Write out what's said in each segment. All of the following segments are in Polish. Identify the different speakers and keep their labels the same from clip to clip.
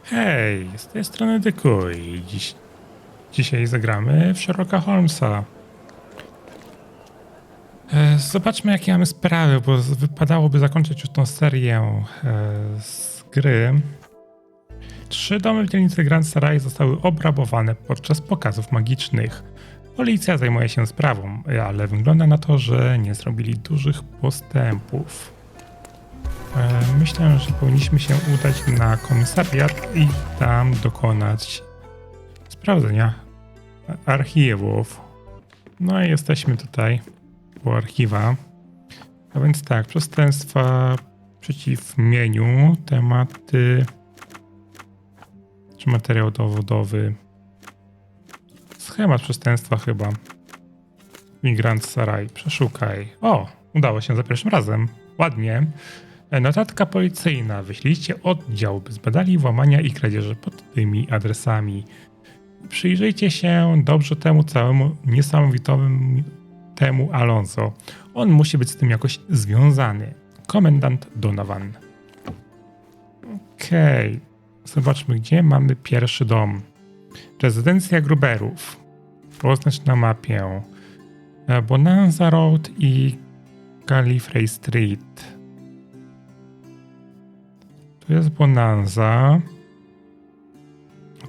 Speaker 1: Hej, z tej strony Dyku i dzisiaj zagramy w Sherlocka Holmesa. Zobaczmy, jakie mamy sprawy, bo wypadałoby zakończyć już tą serię z gry. 3 domy w dzielnicy Grand Sarai zostały obrabowane podczas pokazów magicznych. Policja zajmuje się sprawą, ale wygląda na to, że nie zrobili dużych postępów. Myślę, że powinniśmy się udać na komisariat i tam dokonać sprawdzenia archiwów. No i jesteśmy tutaj u archiwa. A więc tak, przestępstwa przeciw mieniu, tematy czy materiał dowodowy. Schemat przestępstwa chyba. Grand Sarai, przeszukaj. O, udało się za pierwszym razem. Ładnie. Notatka policyjna. Wyślijcie oddział, by zbadali włamania i kradzieże pod tymi adresami. Przyjrzyjcie się dobrze temu całemu niesamowitemu Alonso. On musi być z tym jakoś związany. Komendant Donovan. Okej. Zobaczmy, gdzie mamy pierwszy dom. Rezydencja Gruberów. Oznacz na mapie. Bonanza Road i Gallifrey Street. Tu jest Bonanza.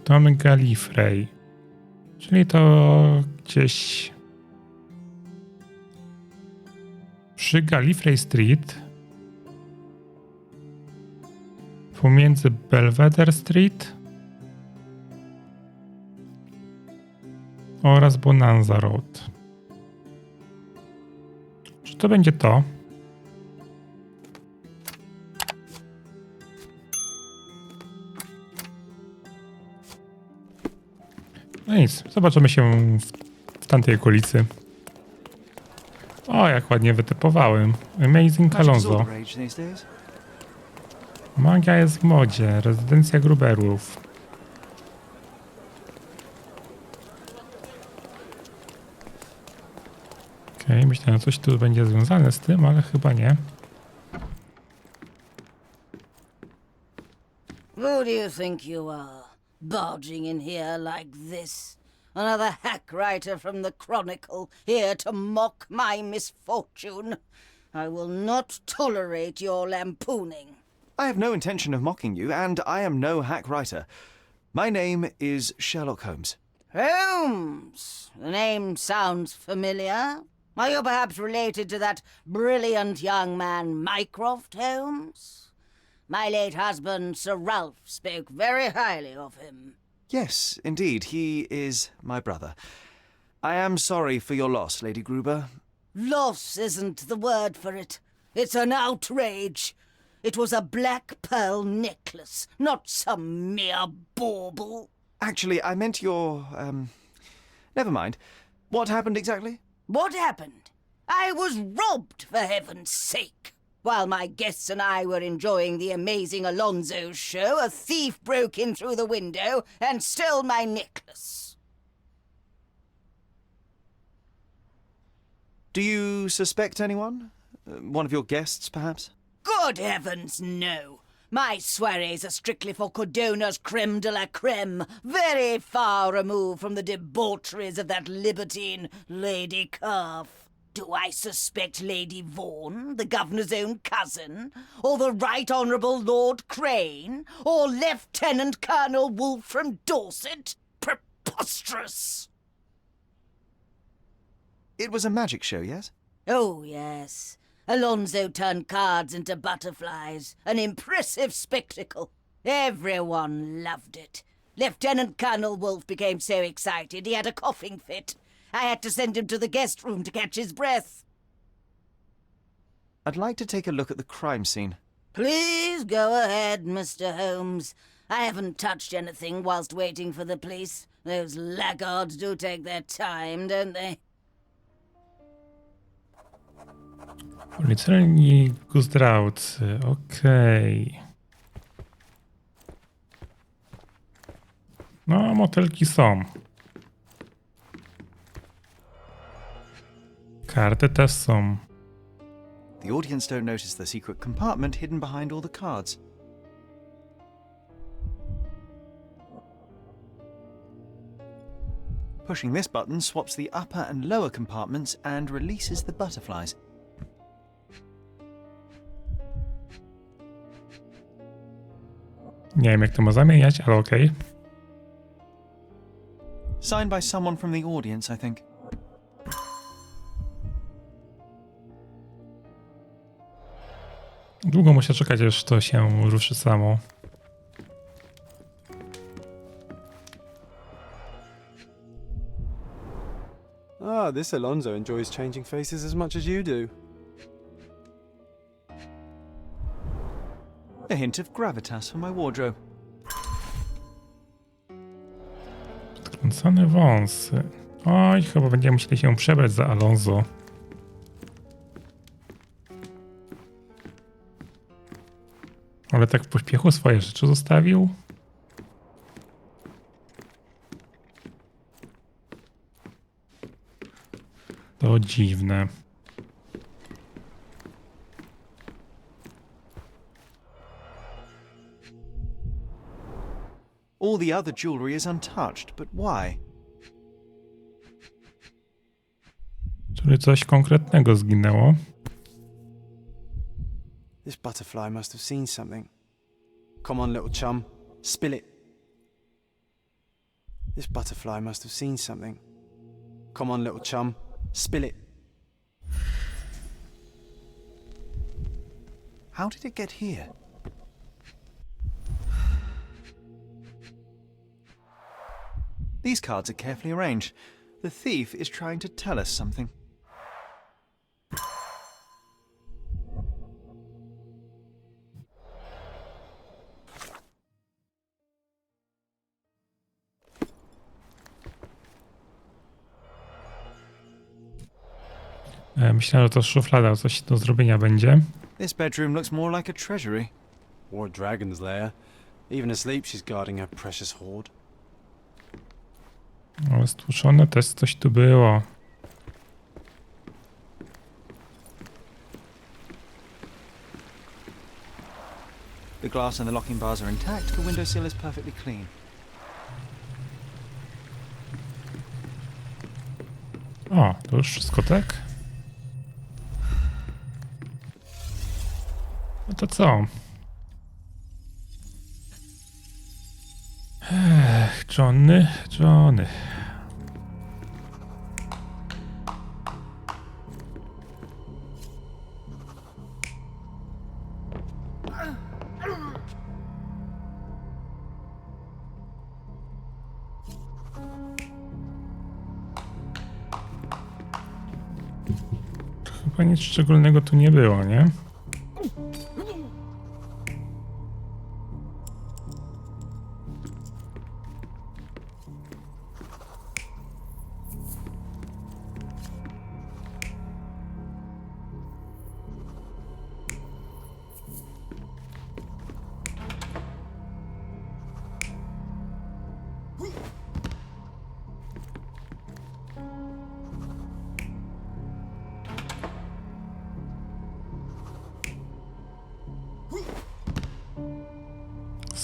Speaker 1: Tu mamy Gallifrey. Czyli to gdzieś przy Gallifrey Street. Pomiędzy Belvedere Street oraz Bonanza Road. Czy to będzie to? No nic, zobaczymy się w tamtej okolicy. O, jak ładnie wytypowałem. Amazing Alonso. Magia jest w modzie. Rezydencja Gruberów. Okej, myślałem, że coś tu będzie związane z tym, ale chyba nie.
Speaker 2: Who do you think you are, barging in here like this? Another hack writer from the Chronicle, here to mock my misfortune. I will not tolerate your lampooning.
Speaker 3: I have no intention of mocking you, and I am no hack writer. My name is Sherlock Holmes.
Speaker 2: Holmes! The name sounds familiar. Are you perhaps related to that brilliant young man, Mycroft Holmes? My late husband, Sir Ralph, spoke very highly of him.
Speaker 3: Yes, indeed, he is my brother. I am sorry for your loss, Lady Gruber.
Speaker 2: Loss isn't the word for it. It's an outrage. It was a black pearl necklace, not some mere bauble.
Speaker 3: Actually, I meant your, never mind. What happened exactly?
Speaker 2: What happened? I was robbed, for heaven's sake. While my guests and I were enjoying the amazing Alonso show, a thief broke in through the window and stole my necklace.
Speaker 3: Do you suspect anyone? One of your guests, perhaps?
Speaker 2: Good heavens, no. My soirees are strictly for Cordona's creme de la creme, very far removed from the debaucheries of that libertine Lady Calf. Do I suspect Lady Vaughan, the governor's own cousin, or the Right Honourable Lord Crane, or Lieutenant Colonel Wolfe from Dorset? Preposterous!
Speaker 3: It was a magic show, yes?
Speaker 2: Oh, yes. Alonso turned cards into butterflies. An impressive spectacle. Everyone loved it. Lieutenant Colonel Wolfe became so excited he had a coughing fit. I had to send him to the guest room to catch his breath.
Speaker 3: I'd like to take a look at the crime scene.
Speaker 2: Please go ahead, Mr. Holmes. I haven't touched anything whilst waiting for the police. Those laggards do take their time, don't they?
Speaker 1: Policjalni guzdrawcy, okej. No, motelki są. Karty też są.
Speaker 3: The audience don't notice the secret compartment hidden behind all the cards. Pushing this button swaps the upper and lower compartments and releases the butterflies.
Speaker 1: Nie wiem, jak to ma zamieniać, ale okej.
Speaker 3: Signed by someone from the audience, I think.
Speaker 1: Długo muszę czekać, aż to się ruszy samo.
Speaker 4: Ah, this Alonso enjoys changing faces as much as you do.
Speaker 3: A hint of gravitas for my wardrobe.
Speaker 1: Odkręcone wąsy. Oj, chyba będziemy musieli się przebrać za Alonso. Ale tak w pośpiechu swoje rzeczy zostawił. To dziwne.
Speaker 3: All the other jewellery is untouched, but why?
Speaker 1: Czyli coś konkretnego zginęło.
Speaker 4: This butterfly must have seen something. Come on, little chum. Spill it. This butterfly must have seen something. Come on, little chum. Spill it.
Speaker 3: How did it get here? These cards are carefully arranged. The thief is trying to tell us something.
Speaker 1: Myślałem, że to szuflada, coś do zrobienia będzie.
Speaker 3: This bedroom looks more like a treasury.
Speaker 4: Or a dragon's lair. Even asleep, she's guarding her precious hoard.
Speaker 1: Ale stłuczone też coś tu było.
Speaker 3: The glass and the locking bars are intact, the windowsill is perfectly clean.
Speaker 1: O, to już wszystko, tak? No to co? Johnny. Chyba nic szczególnego tu nie było, nie?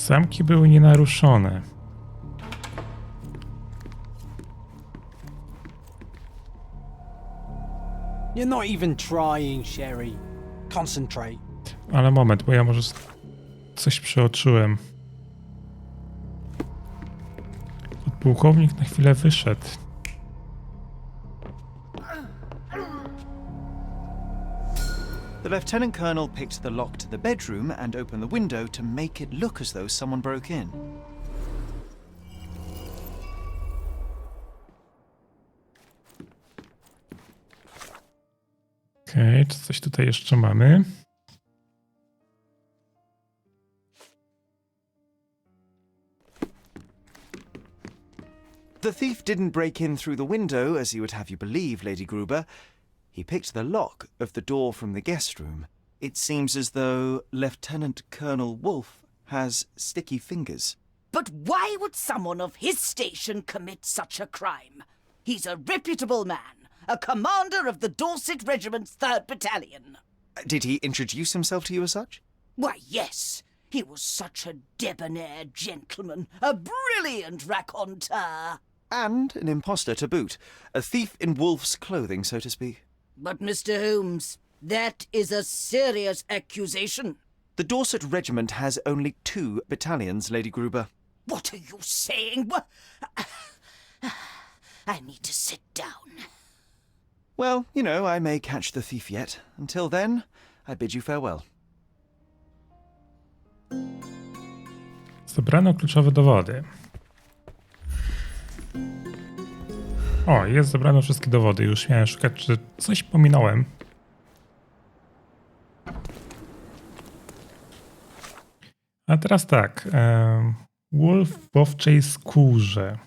Speaker 1: Zamki były nienaruszone.
Speaker 5: You're not even trying, Sherry. Concentrate.
Speaker 1: Ale moment, bo ja może coś przeoczyłem. Podpułkownik na chwilę wyszedł.
Speaker 3: The Lieutenant Colonel picked the lock to the bedroom and opened the window to make it look as though someone broke in.
Speaker 1: Okej, czy coś tutaj jeszcze mamy?
Speaker 3: The thief didn't break in through the window, as he would have you believe, Lady Gruber. He picked the lock of the door from the guest room. It seems as though Lieutenant Colonel Wolfe has sticky fingers.
Speaker 2: But why would someone of his station commit such a crime? He's a reputable man, a commander of the Dorset Regiment's 3rd Battalion.
Speaker 3: Did he introduce himself to you as such?
Speaker 2: Why, yes. He was such a debonair gentleman, a brilliant raconteur.
Speaker 3: And an imposter to boot. A thief in wolf's clothing, so to speak.
Speaker 2: But, Mr. Holmes, that is a serious accusation.
Speaker 3: The Dorset Regiment has only 2 battalions, Lady Gruber.
Speaker 2: What are you saying? I need to sit down.
Speaker 3: Well, you know, I may catch the thief yet. Until then, I bid you farewell.
Speaker 1: Zebrano kluczowe dowody. O, jest zebrano wszystkie dowody. Już miałem szukać, czy coś pominąłem. A teraz tak. Wolf w owczej skórze.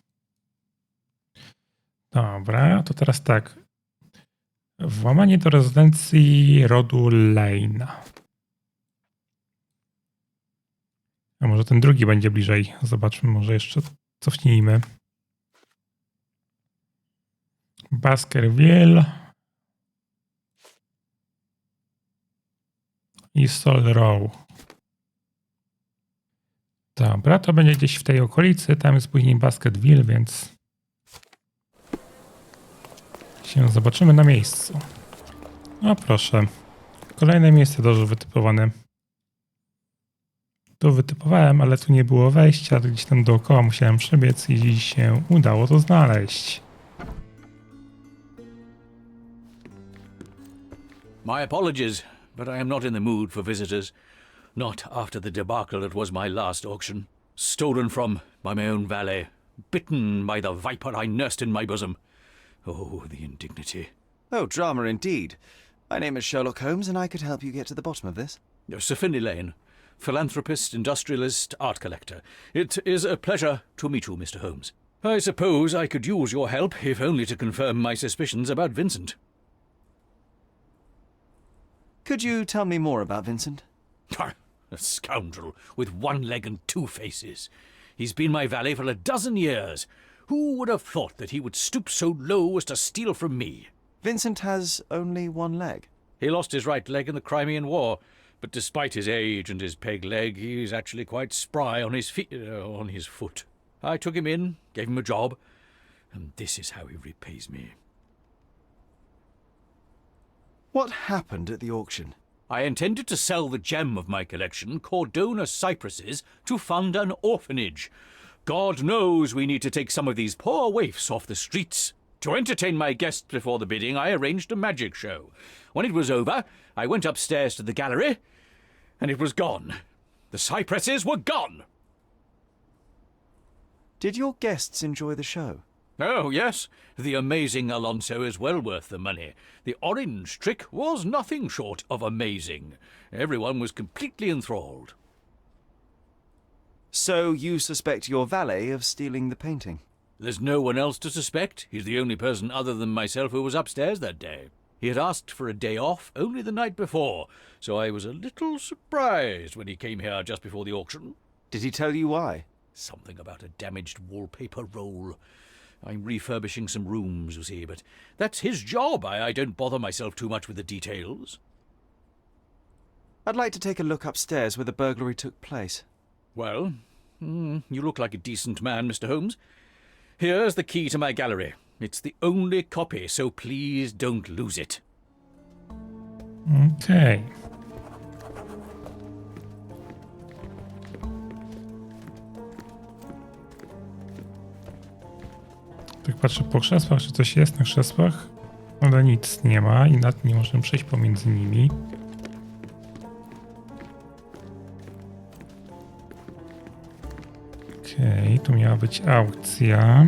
Speaker 1: Dobra, to teraz tak. Włamanie do rezydencji rodu Lane. A może ten drugi będzie bliżej. Zobaczmy, może jeszcze cofnijmy. Baskerville i Sol Row. Dobra, to będzie gdzieś w tej okolicy. Tam jest później Baskerville, więc się zobaczymy na miejscu. No proszę. Kolejne miejsce dobrze wytypowane. Tu wytypowałem, ale tu nie było wejścia. Gdzieś tam dookoła musiałem przebiec i się udało to znaleźć.
Speaker 6: My apologies, but I am not in the mood for visitors. Not after the debacle that was my last auction. Stolen from by my own valet. Bitten by the viper I nursed in my bosom. Oh, the indignity.
Speaker 3: Oh, drama indeed. My name is Sherlock Holmes, and I could help you get to the bottom of this.
Speaker 6: Sir Finley Lane, philanthropist, industrialist, art collector. It is a pleasure to meet you, Mr. Holmes. I suppose I could use your help, if only to confirm my suspicions about Vincent.
Speaker 3: Could you tell me more about Vincent?
Speaker 6: A scoundrel with 1 leg and 2 faces. He's been my valet for a dozen years. Who would have thought that he would stoop so low as to steal from me?
Speaker 3: Vincent has only 1 leg.
Speaker 6: He lost his right leg in the Crimean War, but despite his age and his peg leg, he's actually quite spry on his on his foot. I took him in, gave him a job, and this is how he repays me.
Speaker 3: What happened at the auction?
Speaker 6: I intended to sell the gem of my collection, Cordona cypresses, to fund an orphanage. God knows we need to take some of these poor waifs off the streets. To entertain my guests before the bidding, I arranged a magic show. When it was over, I went upstairs to the gallery, and it was gone. The cypresses were gone.
Speaker 3: Did your guests enjoy the show?
Speaker 6: Oh, yes. The amazing Alonso is well worth the money. The orange trick was nothing short of amazing. Everyone was completely enthralled.
Speaker 3: So you suspect your valet of stealing the painting?
Speaker 6: There's no one else to suspect. He's the only person other than myself who was upstairs that day. He had asked for a day off only the night before, so I was a little surprised when he came here just before the auction.
Speaker 3: Did he tell you why?
Speaker 6: Something about a damaged wallpaper roll. I'm refurbishing some rooms, you see, but that's his job. I don't bother myself too much with the details.
Speaker 3: I'd like to take a look upstairs where the burglary took place.
Speaker 6: Well, you look like a decent man, Mr. Holmes. Here's the key to my gallery. It's the only copy, so please don't lose it.
Speaker 1: Okej. Tak patrzę po krzesłach, czy coś jest na krzesłach, ale nic nie ma i nad nie możemy przejść pomiędzy nimi. Okej, tu miała być aukcja.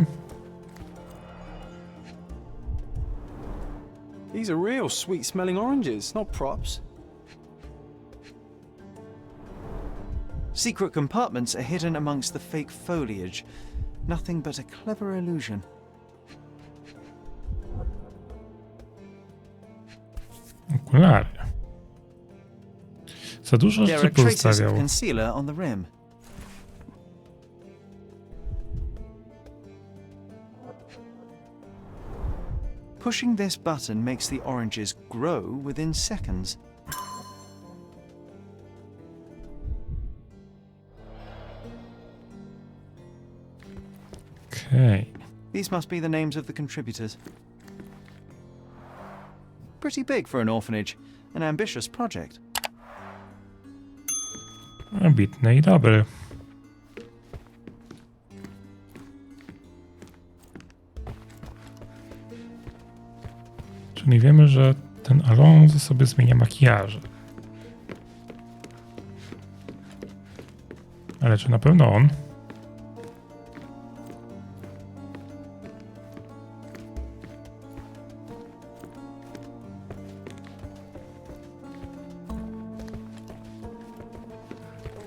Speaker 4: These are real sweet-smelling oranges, not props.
Speaker 3: Secret compartments are hidden amongst the fake foliage. Nothing but a clever illusion.
Speaker 1: Okulary. Za dużo
Speaker 3: There
Speaker 1: rzeczy
Speaker 3: are traces of
Speaker 1: pozostawiał.
Speaker 3: concealer on the rim. Pushing this button makes the oranges grow within seconds.
Speaker 1: Okej.
Speaker 3: These must be the names of the contributors. Pretty big for an orphanage. An ambitious project.
Speaker 1: Ambitny i dobry. Czyli wiemy, że ten Alonso sobie zmienia makijaże. Ale czy na pewno on?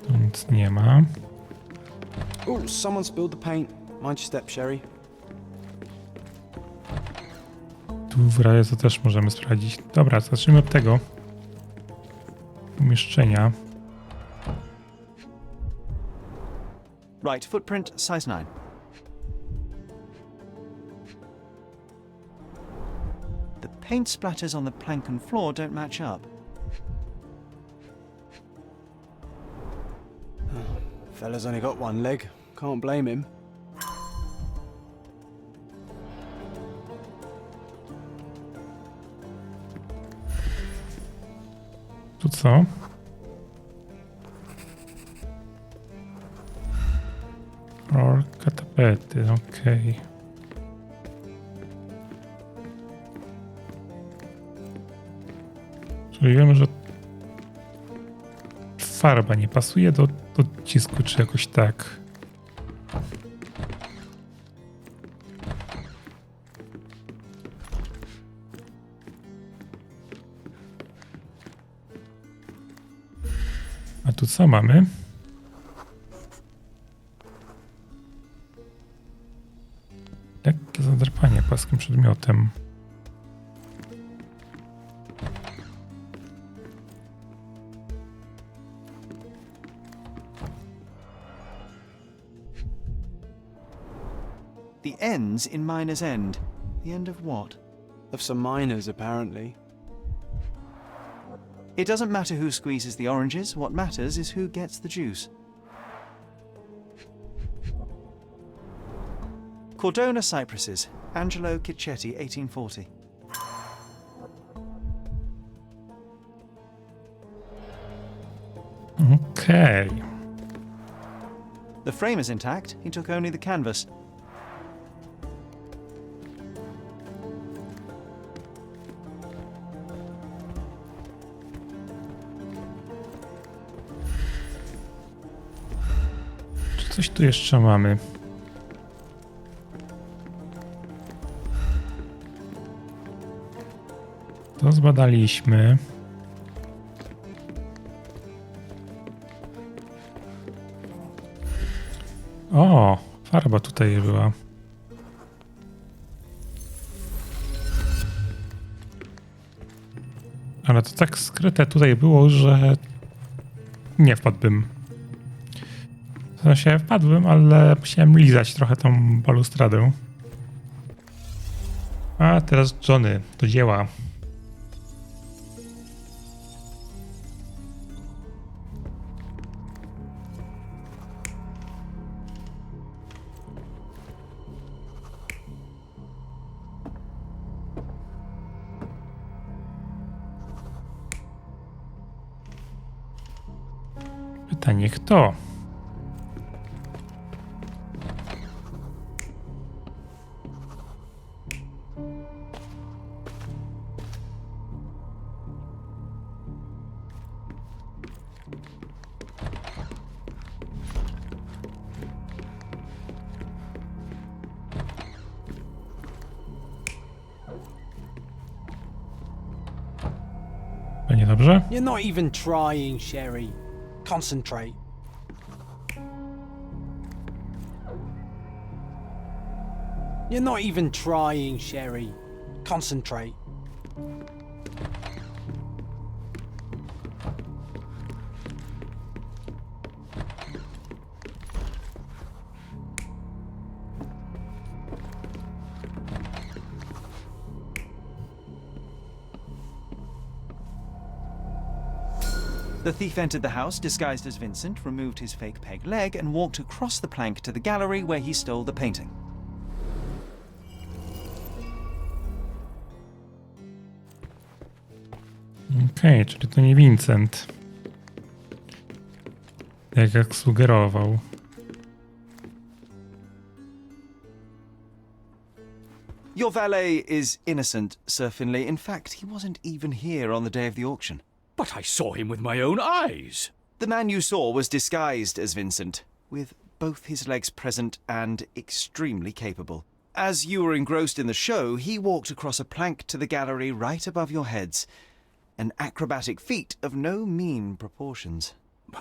Speaker 1: Tu nic nie ma.
Speaker 4: Oh, someone spilled the paint. Mind your step, Sherry.
Speaker 1: Tu w razie to też możemy sprawdzić. Dobra, zacznijmy od tego umieszczenia.
Speaker 3: Right, footprint, size 9. The paint splatters on the plank and floor don't match up.
Speaker 4: Fella's only got one leg. Can't blame him.
Speaker 1: Tu co? Rolka tapety, okej. Czyli wiemy, że farba nie pasuje do odcisku, czy jakoś tak. A tu co mamy? Lekkie zadrapanie płaskim przedmiotem.
Speaker 3: The end's in miner's end. The end of what?
Speaker 4: Of some miners, apparently.
Speaker 3: It doesn't matter who squeezes the oranges. What matters is who gets the juice. Cordona cypresses. Angelo Cicchetti, 1840.
Speaker 1: Okej.
Speaker 3: The frame is intact. He took only the canvas.
Speaker 1: Czy coś tu jeszcze mamy? To zbadaliśmy. O, farba tutaj była. Ale to tak skryte tutaj było, że nie wpadłbym. W sensie wpadłem, ale musiałem lizać trochę tą balustradę. A teraz Johnny, do dzieła. Pytanie kto? Będzie dobrze?
Speaker 5: You're not even trying, Sherry. Concentrate. You're not even trying, Sherry. Concentrate.
Speaker 3: The thief entered the house disguised as Vincent, removed his fake peg leg, and walked across the plank to the gallery where he stole the painting.
Speaker 1: Okej, czyli to nie Vincent. Jak sugerował.
Speaker 3: Your valet is innocent, Sir Finlay. In fact, he wasn't even here on the day of the auction.
Speaker 6: But I saw him with my own eyes.
Speaker 3: The man you saw was disguised as Vincent, with both his legs present and extremely capable. As you were engrossed in the show, he walked across a plank to the gallery right above your heads. An acrobatic feat of no mean proportions.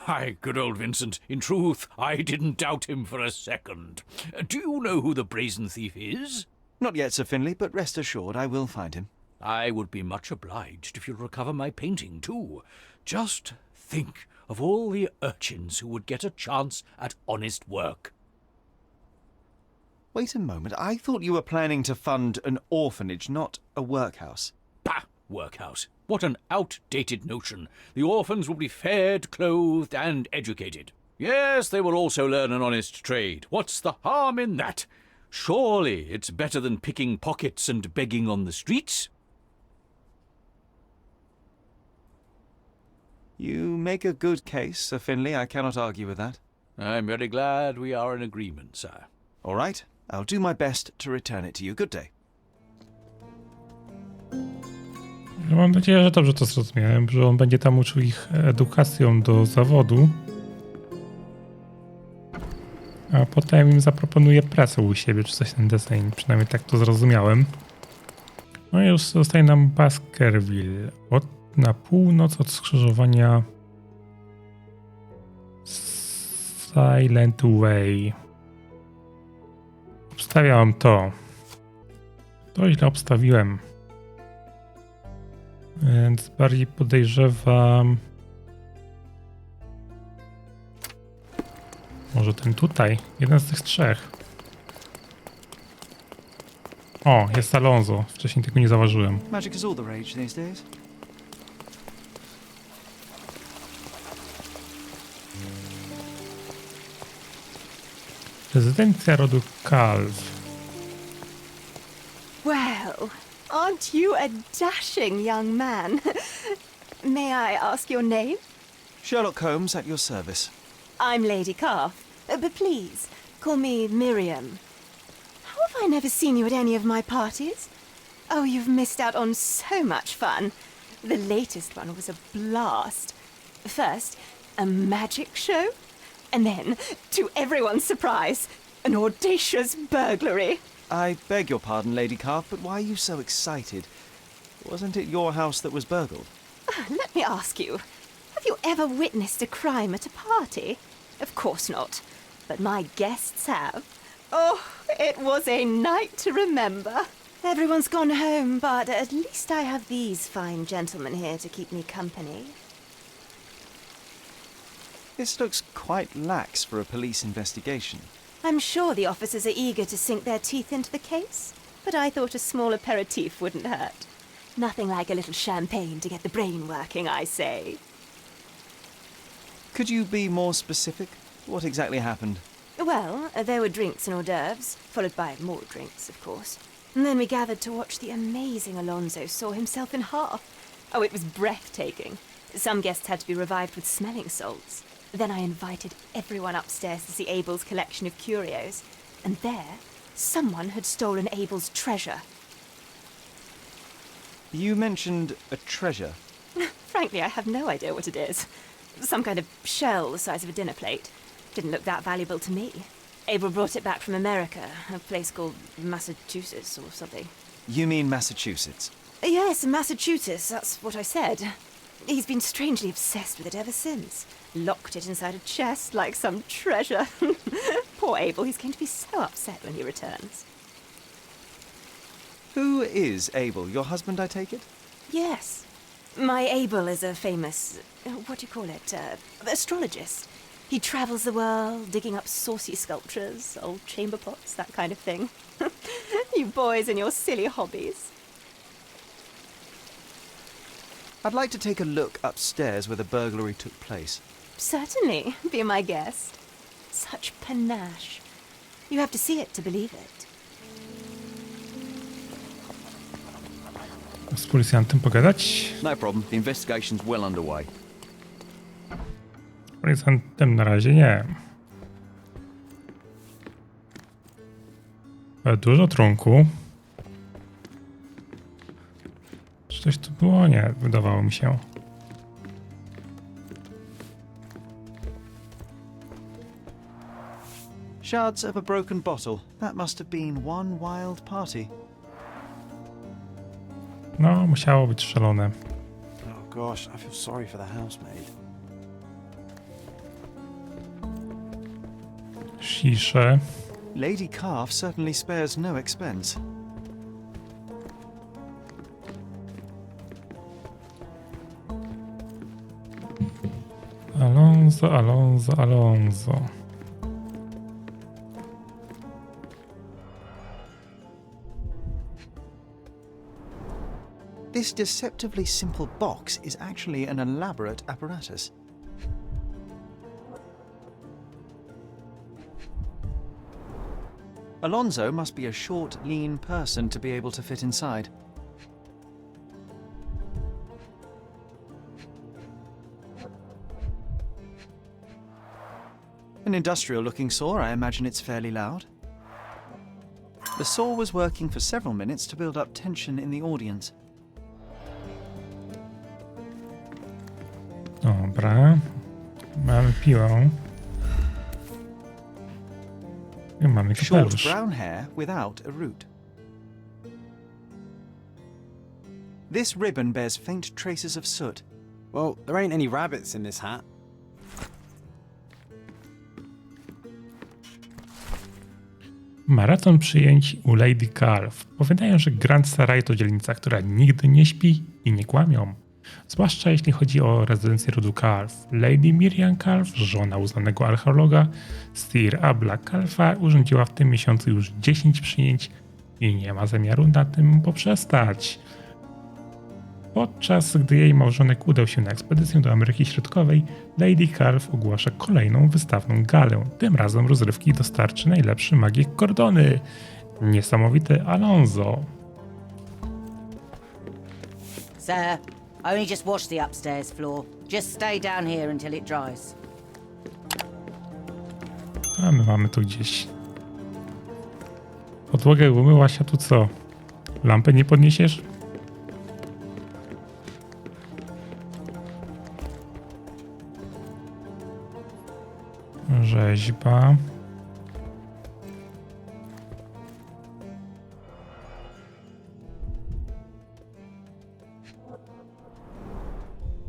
Speaker 6: My good old Vincent, in truth, I didn't doubt him for a second. Do you know who the brazen thief is?
Speaker 3: Not yet, Sir Finlay, but rest assured I will find him.
Speaker 6: I would be much obliged if you'll recover my painting, too. Just think of all the urchins who would get a chance at honest work.
Speaker 3: Wait a moment, I thought you were planning to fund an orphanage, not a workhouse.
Speaker 6: Bah! Workhouse. What an outdated notion. The orphans will be fed, clothed, and educated. Yes, they will also learn an honest trade. What's the harm in that? Surely it's better than picking pockets and begging on the streets.
Speaker 3: You make a good case, Sir Finlay. I cannot argue with that.
Speaker 6: I'm very glad we are in agreement, sir.
Speaker 3: All right, I'll do my best to return it to you. Good day.
Speaker 1: Mam nadzieję, że dobrze to zrozumiałem, że on będzie tam uczył ich edukacją do zawodu. A potem im zaproponuje pracę u siebie, czy coś ten deseń. Przynajmniej tak to zrozumiałem. No i już zostaje nam Baskerville. Na północ od skrzyżowania Silent Way. Obstawiałem to. To źle obstawiłem. Więc bardziej podejrzewam... Może ten tutaj? Jeden z tych trzech. O, jest Alonso. Wcześniej tego nie zauważyłem.
Speaker 3: Magic is all the rage these days.
Speaker 1: Rezydencja rodu Calv.
Speaker 7: Well, aren't you a dashing young man? May I ask your name?
Speaker 3: Sherlock Holmes at your service.
Speaker 7: I'm Lady Calf, but please, call me Miriam. How have I never seen you at any of my parties? Oh, you've missed out on so much fun. The latest one was a blast. First, a magic show, and then, to everyone's surprise, an audacious burglary.
Speaker 3: I beg your pardon, Lady Calf, but why are you so excited? Wasn't it your house that was burgled?
Speaker 7: Let me ask you, have you ever witnessed a crime at a party? Of course not, but my guests have. Oh, it was a night to remember. Everyone's gone home, but at least I have these fine gentlemen here to keep me company.
Speaker 3: This looks quite lax for a police investigation.
Speaker 7: I'm sure the officers are eager to sink their teeth into the case, but I thought a small aperitif wouldn't hurt. Nothing like a little champagne to get the brain working, I say.
Speaker 3: Could you be more specific? What exactly happened?
Speaker 7: Well, there were drinks and hors d'oeuvres, followed by more drinks, of course. And then we gathered to watch the amazing Alonso saw himself in half. Oh, it was breathtaking. Some guests had to be revived with smelling salts. Then I invited everyone upstairs to see Abel's collection of curios. And there, someone had stolen Abel's treasure.
Speaker 3: You mentioned a treasure.
Speaker 7: Frankly, I have no idea what it is. Some kind of shell the size of a dinner plate. Didn't look that valuable to me. Abel brought it back from America, a place called Massachusetts or something.
Speaker 3: You mean Massachusetts?
Speaker 7: Yes, Massachusetts, that's what I said. He's been strangely obsessed with it ever since. Locked it inside a chest like some treasure. Poor Abel, he's going to be so upset when he returns.
Speaker 3: Who is Abel? Your husband, I take it?
Speaker 7: Yes. My Abel is a famous, what do you call it, astrologist. He travels the world, digging up saucy sculptures, old chamber pots, that kind of thing. You boys and your silly hobbies.
Speaker 3: I'd like to take a look upstairs where the burglary took place.
Speaker 7: Certainly, be my guest. Such panache. You have to see it to believe it.
Speaker 1: z policjantem pogadać?
Speaker 8: No problem. The investigation's well underway.
Speaker 1: Z policjantem na razie nie. Ale dużo trunku. Czy coś tu było? Nie, wydawało mi się.
Speaker 3: Shards of a broken bottle. That must have been one wild party.
Speaker 1: No, musiało być szalone.
Speaker 4: Oh gosh, I feel sorry for the housemaid.
Speaker 1: Cisze.
Speaker 3: Lady Calf certainly spares no expense.
Speaker 1: Alonso, Alonso, Alonso.
Speaker 3: This deceptively simple box is actually an elaborate apparatus. Alonso must be a short, lean person to be able to fit inside. An industrial-looking saw, I imagine it's fairly loud. The saw was working for several minutes to build up tension in the audience.
Speaker 1: Dobra. Mamy piłę. I mamy
Speaker 3: Short
Speaker 1: kapelusz.
Speaker 3: brown hair without a root. This ribbon bears faint traces of soot.
Speaker 4: Well, there ain't any rabbits in this hat.
Speaker 1: Maraton przyjęć u Lady Calf. Powiadają, że Grand Sarai to dzielnica, która nigdy nie śpi i nie kłamią. Zwłaszcza jeśli chodzi o rezydencję rodu Calf. Lady Miriam Calf, żona uznanego archeologa Sir Abla Calfa, urządziła w tym miesiącu już 10 przyjęć i nie ma zamiaru na tym poprzestać. Podczas gdy jej małżonek udał się na ekspedycję do Ameryki Środkowej, Lady Calf ogłasza kolejną wystawną galę. Tym razem rozrywki dostarczy najlepszy magik Kordony. Niesamowity Alonso.
Speaker 2: Sir, I only just washed the upstairs floor. Just stay down here until it dries.
Speaker 1: A my mamy tu gdzieś. Podłogę umyłaś, a tu co? Lampę nie podniesiesz? Rzeźba.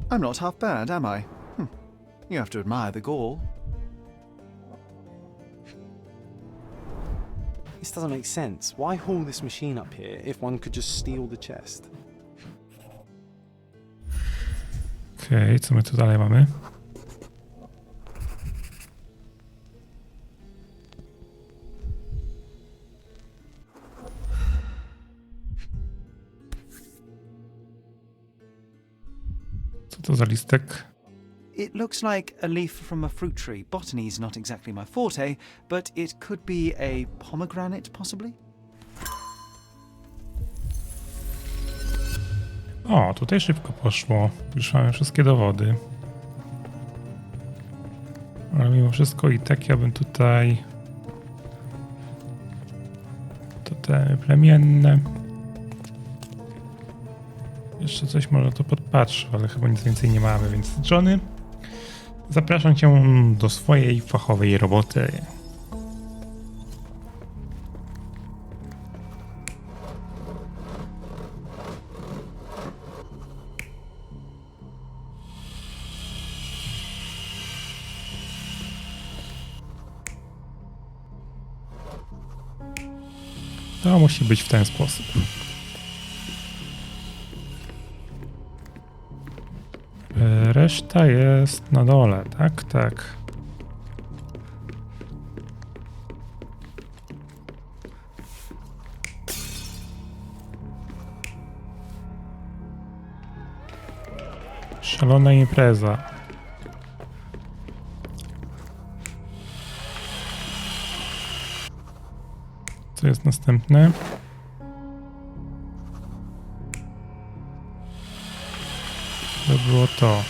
Speaker 3: I'm not half bad, am I? You have to admire the gall.
Speaker 4: This doesn't make sense. Why haul this machine up here if one could just steal the chest?
Speaker 1: Okej, co my tu dalej mamy? Co to za listek?
Speaker 3: It looks like a leaf from a fruit tree. Botany is not exactly my forte, but it could be a pomegranate, possibly?
Speaker 1: O, tutaj szybko poszło. Już mamy wszystkie dowody. Ale mimo wszystko i tak ja bym tutaj... Totemy plemienne. Jeszcze coś może to podpatrzę, ale chyba nic więcej nie mamy, więc Johnny, zapraszam cię do swojej fachowej roboty. To musi być w ten sposób. Reszta jest na dole, tak? Tak. Szalona impreza. Co jest następne? było to.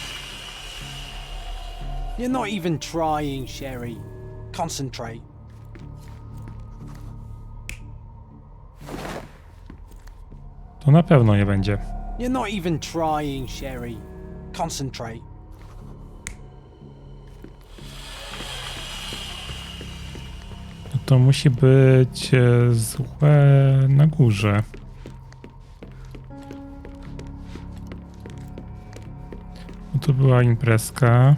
Speaker 5: You're not even trying, Sherry. Concentrate.
Speaker 1: To na pewno nie będzie.
Speaker 5: You're not even trying, Sherry. Concentrate.
Speaker 1: No to musi być złe na górze. No to była imprezka.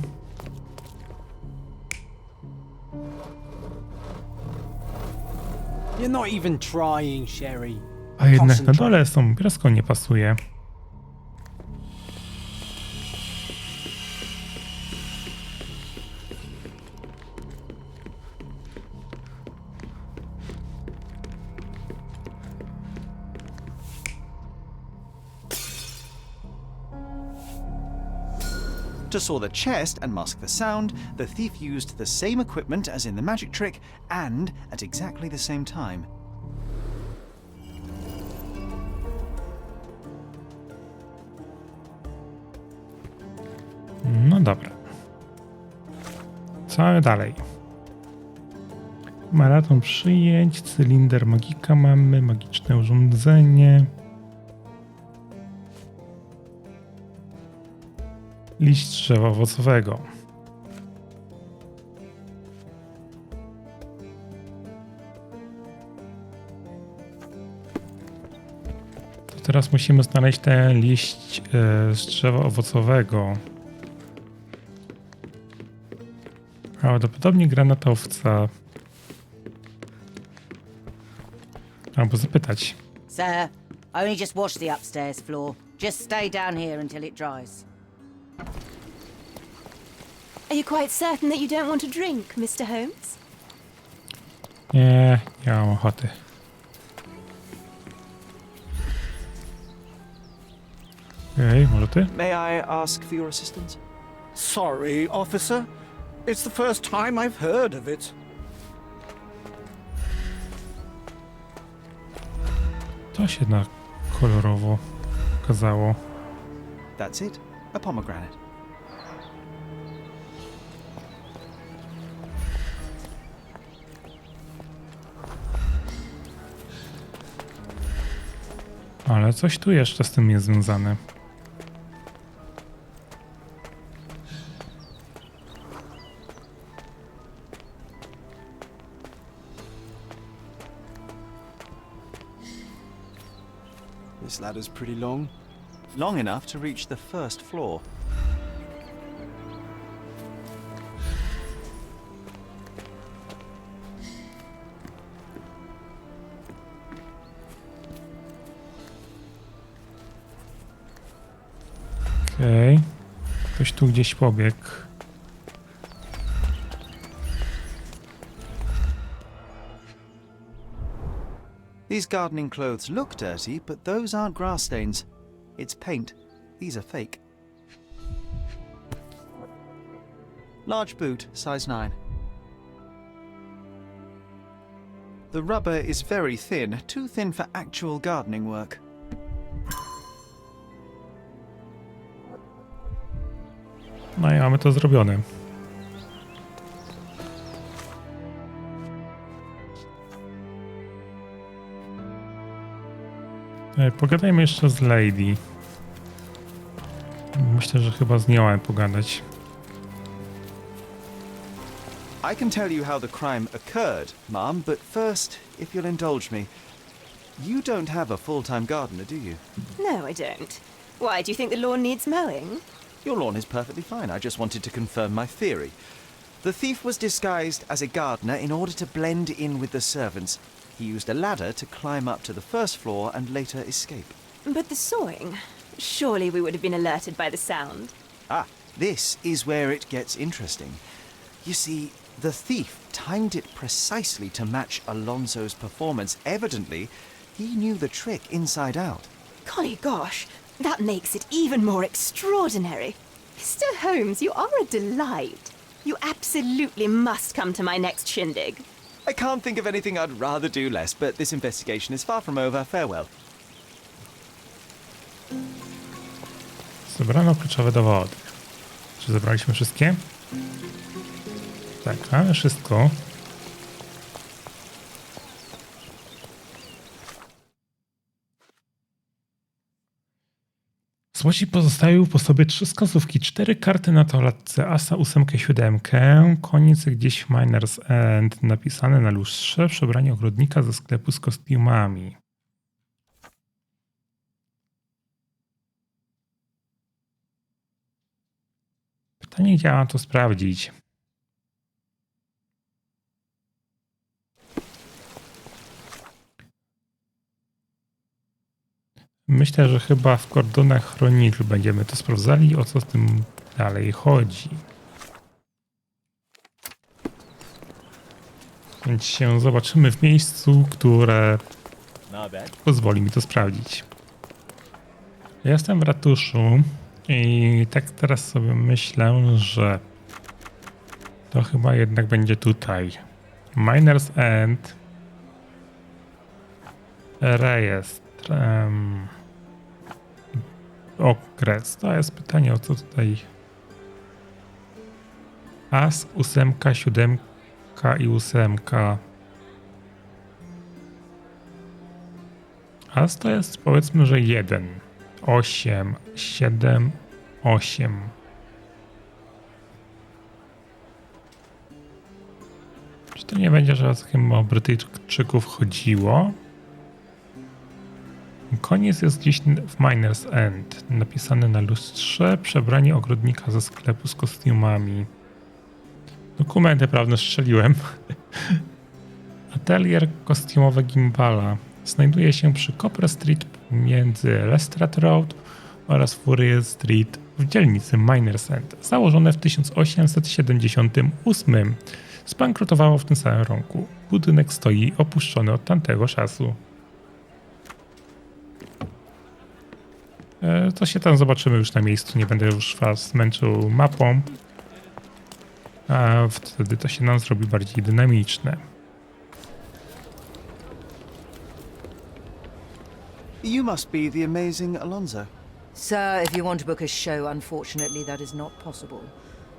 Speaker 5: You're not even trying, Sherry.
Speaker 1: A jednak na dole z tą imprezką nie pasuje.
Speaker 3: To saw the chest and mask the sound, the thief used the same equipment as in the magic trick and at exactly the same time.
Speaker 1: No dobra. Co mamy dalej? Maraton przyjęć, cylinder magika mamy, magiczne urządzenie. Liść drzewa owocowego. To teraz musimy znaleźć ten liść z drzewa owocowego. Prawdopodobnie granatowca. Albo zapytać.
Speaker 2: Sir, only just wash the upstairs floor. Just stay down here until it dries.
Speaker 7: Are you quite certain that you don't want a drink, Mr. Holmes?
Speaker 1: Nie mam ochoty. Okej, może ty?
Speaker 3: May I ask for your assistance?
Speaker 9: Sorry, officer. It's the first time I've heard of it.
Speaker 1: To się na kolorowo okazało.
Speaker 3: That's it. A pomegranate.
Speaker 1: Ale coś tu jeszcze z tym jest związane.
Speaker 4: This ladder's pretty long.
Speaker 3: Long enough to reach the first floor.
Speaker 1: Okej. Ktoś tu gdzieś pobiegł.
Speaker 3: These gardening clothes look dirty, but those aren't grass stains. It's paint. These are fake. Large boot, size 9. The rubber is very thin, too thin for actual gardening work.
Speaker 1: No i mamy to zrobione. Pogadajmy jeszcze z Lady. Myślę, że chyba z nią mamy pogadać.
Speaker 3: I can tell you how the crime occurred, ma'am, but first, if you'll indulge me, you don't have a full-time gardener, do you?
Speaker 7: No, I don't. Why, do you think the lawn needs mowing?
Speaker 3: Your lawn is perfectly fine. I just wanted to confirm my theory. The thief was disguised as a gardener in order to blend in with the servants. He used a ladder to climb up to the first floor and later escape.
Speaker 7: But the sawing? Surely we would have been alerted by the sound.
Speaker 3: Ah, this is where it gets interesting. You see, the thief timed it precisely to match Alonso's performance. Evidently, he knew the trick inside out.
Speaker 7: Golly gosh, that makes it even more extraordinary. Mr. Holmes, you are a delight. You absolutely must come to my next shindig.
Speaker 3: I can't think of anything I'd rather do less, but this investigation is far from over. Farewell.
Speaker 1: Zebrano kluczowe dowody. Czy zebraliśmy wszystkie? Tak, mamy wszystko. Złodziej pozostawił po sobie 3 wskazówki, 4 karty na toaletce, asa, 8, 7, koniec gdzieś w Miner's End, napisane na lustrze, przebranie ogrodnika ze sklepu z kostiumami. Pytanie, gdzie mam to sprawdzić? Myślę, że chyba w Kordonach Chronicle będziemy to sprawdzali, o co z tym dalej chodzi. Więc się zobaczymy w miejscu, które pozwoli mi to sprawdzić. Ja jestem w ratuszu i tak teraz sobie myślę, że to chyba jednak będzie tutaj. Miner's End. Rejestr. Okres. To jest pytanie, o co tutaj. As, 8, 7 i 8. As to jest, powiedzmy, że 1. 8, 7, 8. Czy to nie będzie, że o Brytyjczyków chodziło? Koniec jest gdzieś w Miner's End. Napisane na lustrze. Przebranie ogrodnika ze sklepu z kostiumami. Dokumenty prawne strzeliłem. Atelier kostiumowy Gimbala. Znajduje się przy Copper Street między Lestrade Road oraz Furrier Street w dzielnicy Miner's End. Założone w 1878. Zbankrutowało w tym samym roku. Budynek stoi opuszczony od tamtego czasu. To się tam zobaczymy już na miejscu, nie będę już was męczył mapą, a wtedy to się nam zrobi bardziej dynamiczne.
Speaker 3: You must be the amazing Alonso.
Speaker 2: Sir, if you want to book a show, unfortunately that is not possible.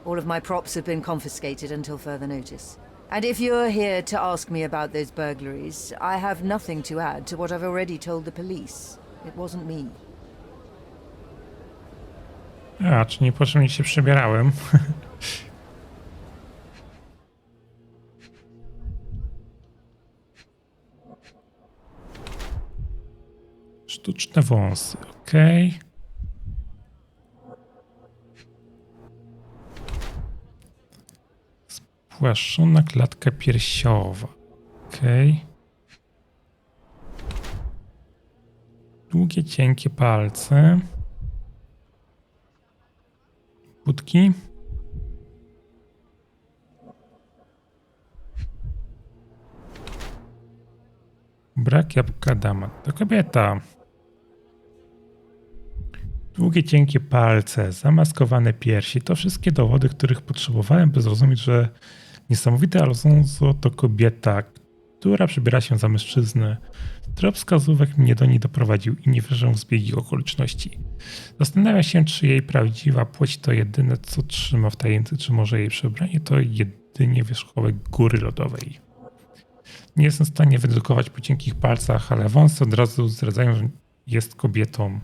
Speaker 2: All of my props have been confiscated until further notice. And if you're here to ask me about those burglaries, I have nothing to add to what I've already told the police. It wasn't me.
Speaker 1: A, czy niepotrzebnie się przebierałem? Sztuczne wąsy, ok. Spłaszczona klatka piersiowa, ok. Długie, cienkie palce. Budki. Brak jabłka dama. To kobieta. Długie, cienkie palce, zamaskowane piersi. To wszystkie dowody, których potrzebowałem, by zrozumieć, że niesamowity Alonso to kobieta, która przybiera się za mężczyznę. Trop wskazówek mnie do niej doprowadził i nie wierzę w zbiegi okoliczności. Zastanawiam się, czy jej prawdziwa płeć to jedyne, co trzyma w tajemnicy, czy może jej przebranie to jedynie wierzchołek góry lodowej. Nie jestem w stanie wydedukować po cienkich palcach, ale wąsy od razu zdradzają, że jest kobietą.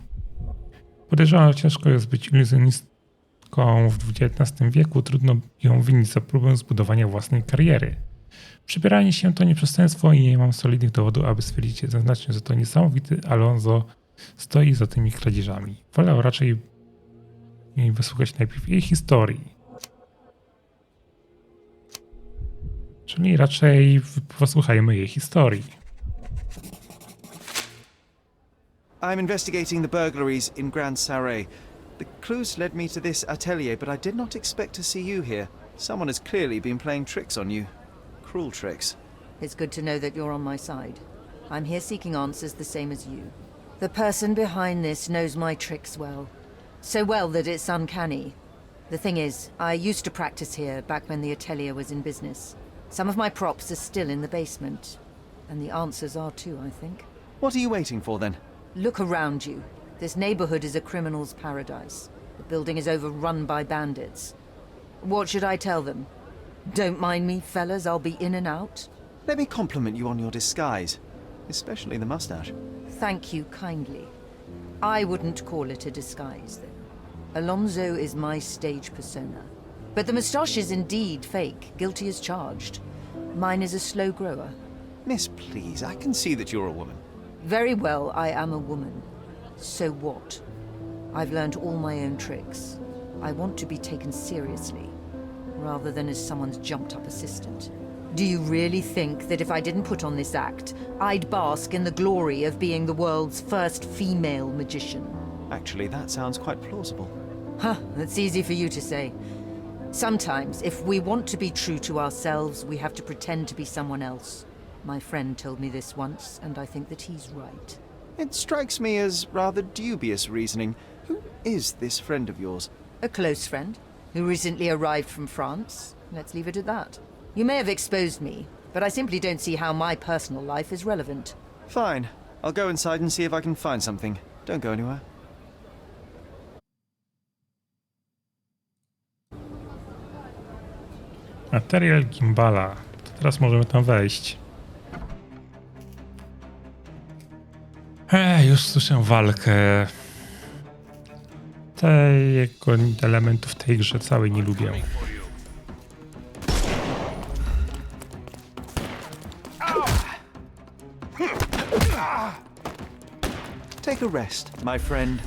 Speaker 1: Podejrzewam, że ciężko jest być iluzjonistką w XIX wieku, trudno ją winić za próbę zbudowania własnej kariery. Przybieranie się to nieprzestępstwo i nie mam solidnych dowodów, aby stwierdzić jednoznacznie, że to niesamowity Alonso stoi za tymi kradzieżami. Wolę raczej wysłuchać najpierw jej historii. Czyli raczej posłuchajmy jej historii.
Speaker 3: I'm investigating the burglaries in Grand Sarre. The clues led me to this atelier, but I did not expect to see you here. Someone has clearly been playing tricks on you. Cruel tricks.
Speaker 2: It's good to know that you're on my side. I'm here seeking answers the same as you. The person behind this knows my tricks well. So well that it's uncanny. The thing is, I used to practice here back when the atelier was in business. Some of my props are still in the basement. And the answers are too, I think.
Speaker 3: What are you waiting for then?
Speaker 2: Look around you. This neighborhood is a criminal's paradise. The building is overrun by bandits. What should I tell them? Don't mind me, fellas, I'll be in and out.
Speaker 3: Let me compliment you on your disguise, especially the mustache.
Speaker 2: Thank you kindly. I wouldn't call it a disguise, though. Alonso is my stage persona. But the moustache is indeed fake, guilty as charged. Mine is a slow grower.
Speaker 3: Miss, please, I can see that you're a woman.
Speaker 2: Very well, I am a woman. So what? I've learned all my own tricks. I want to be taken seriously, rather than as someone's jumped-up assistant. Do you really think that if I didn't put on this act, I'd bask in the glory of being the world's first female magician?
Speaker 3: Actually, that sounds quite plausible.
Speaker 2: Huh, that's easy for you to say. Sometimes, if we want to be true to ourselves, we have to pretend to be someone else. My friend told me this once, and I think that he's right.
Speaker 3: It strikes me as rather dubious reasoning. Who is this friend of yours?
Speaker 2: A close friend, who recently arrived from France. Let's leave it at that. You may have exposed me, but I simply don't see how my personal life is relevant.
Speaker 3: Fine. I'll go inside and see if I can find something. Don't go anywhere.
Speaker 1: Materiał gimbala. To teraz możemy tam wejść. Już słyszę walkę. Tego elementu w tej grze całej nie lubię.
Speaker 3: Take a rest, my friend.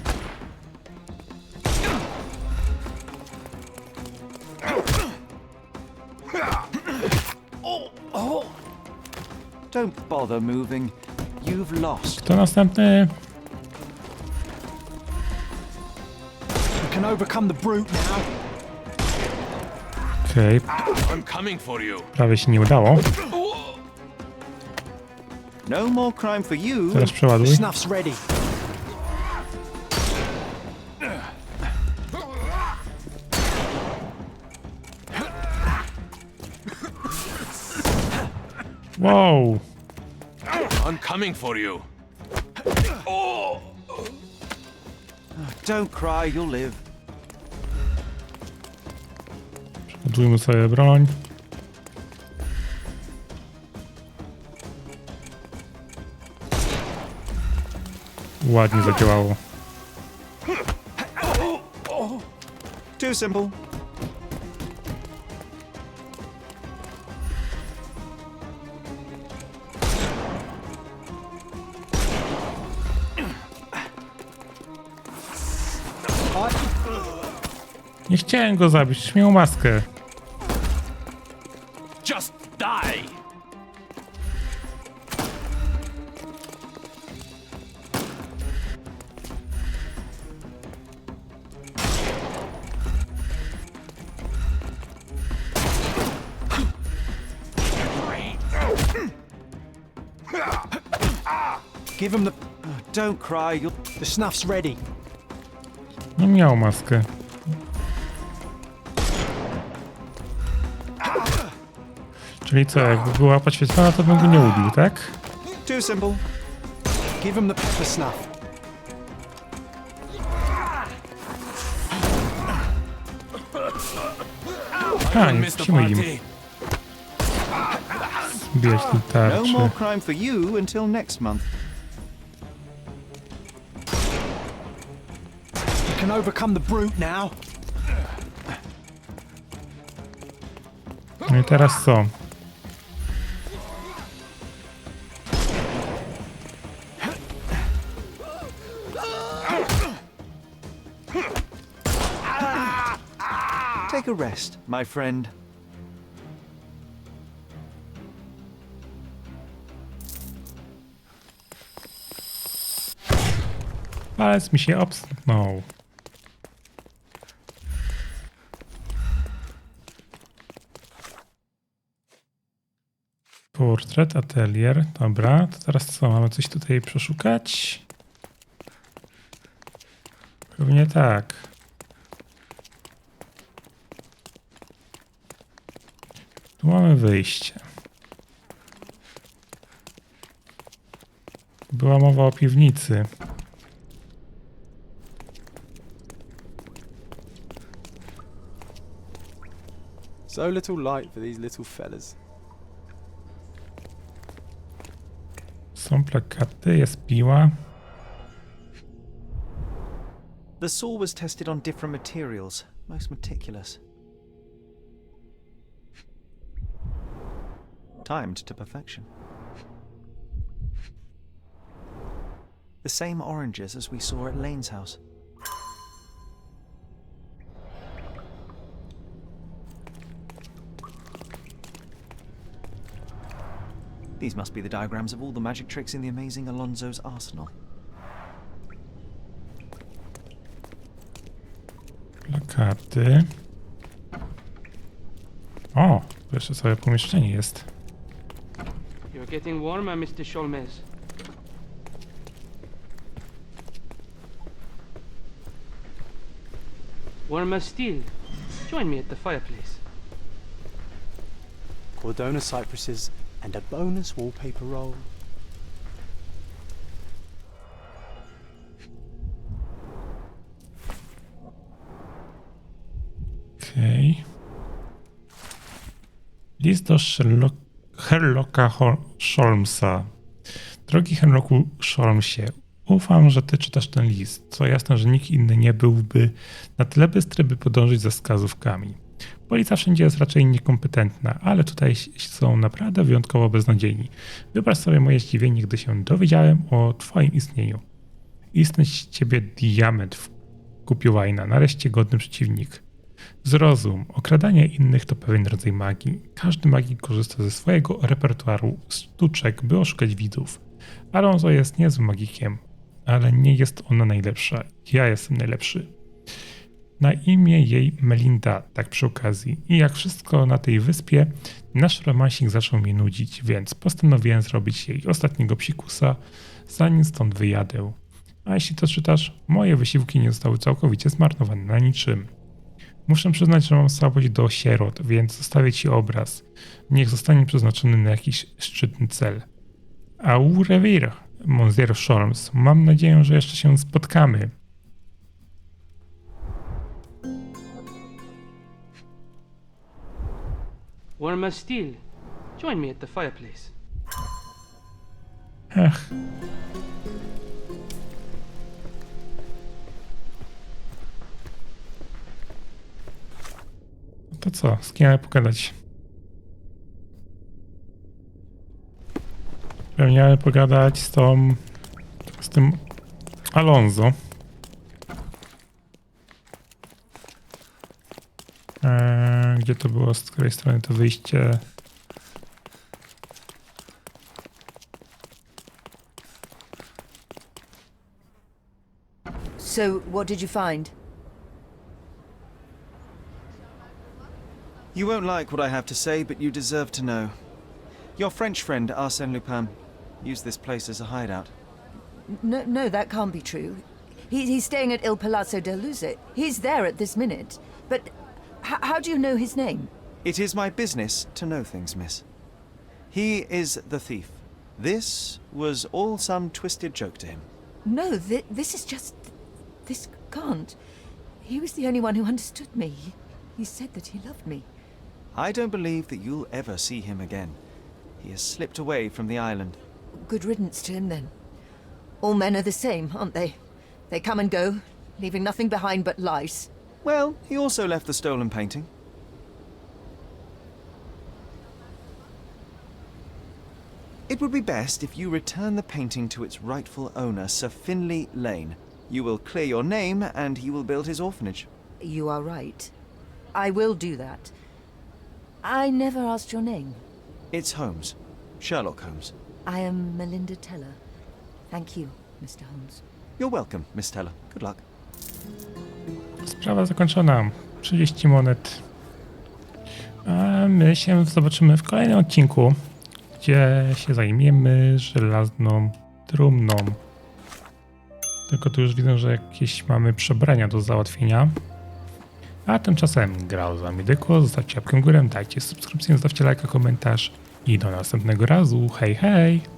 Speaker 3: Don't bother moving. You've lost.
Speaker 1: Kto następny?
Speaker 5: We can overcome the brute now.
Speaker 1: Okej,
Speaker 9: I'm coming for you.
Speaker 1: prawie się nie udało.
Speaker 3: No more crime for you.
Speaker 1: Teraz
Speaker 5: The
Speaker 1: przeładuj.
Speaker 5: snuff's ready.
Speaker 1: Wow!
Speaker 9: I'm coming for you.
Speaker 3: Don't cry, you'll live.
Speaker 1: Przeładujmy sobie broń. Ładnie zadziałało.
Speaker 3: Too simple.
Speaker 1: Nie chciałem go zabić, już miał maskę.
Speaker 9: Just die.
Speaker 5: Give him the...
Speaker 3: Don't cry, you'll...
Speaker 5: The snuff's ready.
Speaker 1: No miał maskę. Czyli co, jakby była podświetlona, to bym go nie ubił, tak?
Speaker 3: Too simple.
Speaker 5: Give him the pepper snuff.
Speaker 1: A, nie musimy im zbijać tej
Speaker 3: No
Speaker 1: tarczy.
Speaker 3: more crime for you until next month.
Speaker 5: We can overcome the brute now.
Speaker 1: No i teraz co?
Speaker 3: Take a rest, my friend.
Speaker 1: Palec mi się obsnął. Portret, atelier. Dobra, to teraz co? Mamy coś tutaj przeszukać? Pewnie tak. Tu mamy wyjście. Była mowa o piwnicy.
Speaker 4: So little light for these little fellas.
Speaker 1: Są plakaty, jest piła.
Speaker 3: The saw was tested on different materials, most meticulous. Timed to perfection. The same oranges as we saw at Lane's house. These must be the diagrams of all the magic tricks in the amazing Alonso's arsenal.
Speaker 1: Plakaty. O, to jeszcze całe pomieszczenie jest.
Speaker 10: You're getting warmer, Mr. Holmes. Warmer still. Join me at the fireplace.
Speaker 4: Cordona cypresses and a bonus wallpaper roll.
Speaker 1: Okej. List do Sherlocka Holmesa. Drogi Sherlocku Holmesie, ufam, że ty czytasz ten list, co jasne, że nikt inny nie byłby na tyle bystry, by podążyć za wskazówkami. Policja wszędzie jest raczej niekompetentna, ale tutaj są naprawdę wyjątkowo beznadziejni. Wyobraź sobie moje zdziwienie, gdy się dowiedziałem o twoim istnieniu. Istny z ciebie diament kupił wajna, nareszcie godny przeciwnik. Zrozum, okradanie innych to pewien rodzaj magii. Każdy magik korzysta ze swojego repertuaru sztuczek, by oszukać widzów. Alonso jest niezłym magikiem, ale nie jest ona najlepsza. Ja jestem najlepszy. Na imię jej Melinda, tak przy okazji. I jak wszystko na tej wyspie, nasz romansik zaczął mnie nudzić, więc postanowiłem zrobić jej ostatniego psikusa, zanim stąd wyjadę. A jeśli to czytasz, moje wysiłki nie zostały całkowicie zmarnowane na niczym. Muszę przyznać, że mam słabość do sierot, więc zostawię ci obraz. Niech zostanie przeznaczony na jakiś szczytny cel. Au revoir, Monsieur Holmes. Mam nadzieję, że jeszcze się spotkamy.
Speaker 10: Warmer still. Join me at the fireplace.
Speaker 1: Ech. To co? Z kim mamy pogadać? Miałem pogadać z tym Alonso. Gdzie to było? Z której strony to wyjście?
Speaker 2: So, what did you find?
Speaker 3: You won't like what I have to say, but you deserve to know. Your French friend, Arsène Lupin, used this place as a hideout.
Speaker 2: No, that can't be true. He's staying at Il Palazzo del Luce. He's there at this minute. But how do you know his name?
Speaker 3: It is my business to know things, miss. He is the thief. This was all some twisted joke to him.
Speaker 2: No, this is just... This can't. He was the only one who understood me. He said that he loved me.
Speaker 3: I don't believe that you'll ever see him again. He has slipped away from the island.
Speaker 2: Good riddance to him, then. All men are the same, aren't they? They come and go, leaving nothing behind but lies.
Speaker 3: Well, he also left the stolen painting. It would be best if you return the painting to its rightful owner, Sir Finlay Lane. You will clear your name, and he will build his orphanage.
Speaker 2: You are right. I will do that. I never asked your name.
Speaker 3: It's Holmes. Sherlock Holmes.
Speaker 2: I am Melinda Teller. Thank you, Mr. Holmes.
Speaker 3: You're welcome, Miss Teller. Good luck.
Speaker 1: Sprawa zakończona. 30 monet. A my się zobaczymy w kolejnym odcinku, gdzie się zajmiemy żelazną trumną. Tylko tu już widzę, że jakieś mamy przebrania do załatwienia. A tymczasem grał z wami Dyku. Zostawcie łapkę w górę, dajcie subskrypcję, zostawcie lajka, komentarz i do następnego razu. Hej, hej!